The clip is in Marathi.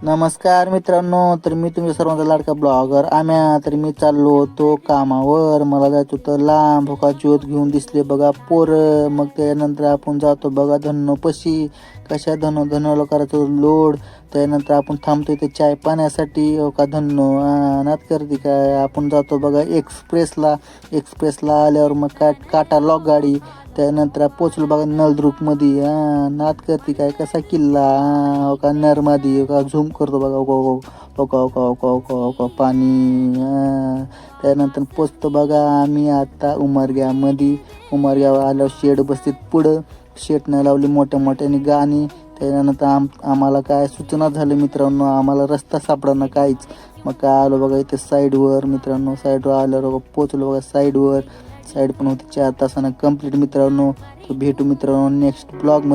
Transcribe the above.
नमस्कार मित्रांनो, तर मी तुमच्या सर्वांचा लाडका ब्लॉगर आम्या. तर मी चाललो होतो कामावर. मला जायचं होतं लांब. हो का, ज्योत घेऊन दिसले बघा पोरं. मग त्यानंतर आपण जातो बघा धन्नोपाशी. कशा धनोला करायचं लोड. त्यानंतर आपण थांबतो इथे चाय पाण्यासाठी. हो का धन्नो नात करते काय. आपण जातो बघा एक्सप्रेसला आल्यावर मग काटा लॉक गाडी. त्यानंतर पोचलो बघा नळदुर्गमध्ये. नात करते काय कसा किल्ला. हो का नरमादी. हो का झूम करतो बघा. हो का पाणी. त्यानंतर पोचतो बघा आम्ही आता उमरग्यामध्ये. उमरग्यावर आल्यावर शेड बसतील पुढं. शेटनं लावली मोठ्या मोठ्याने गाणी. त्यानंतर आम्हाला काय सूचना झालं मित्रांनो, आम्हाला रस्ता सापडणं काहीच. मग काय आलो बघा इथे साईडवर मित्रांनो. साईडवर आल्यावर बघा पोचलो बघा साईड पण होती 4 तासानं कंप्लीट मित्रांनो. तर भेटू मित्रांनो नेक्स्ट ब्लॉग.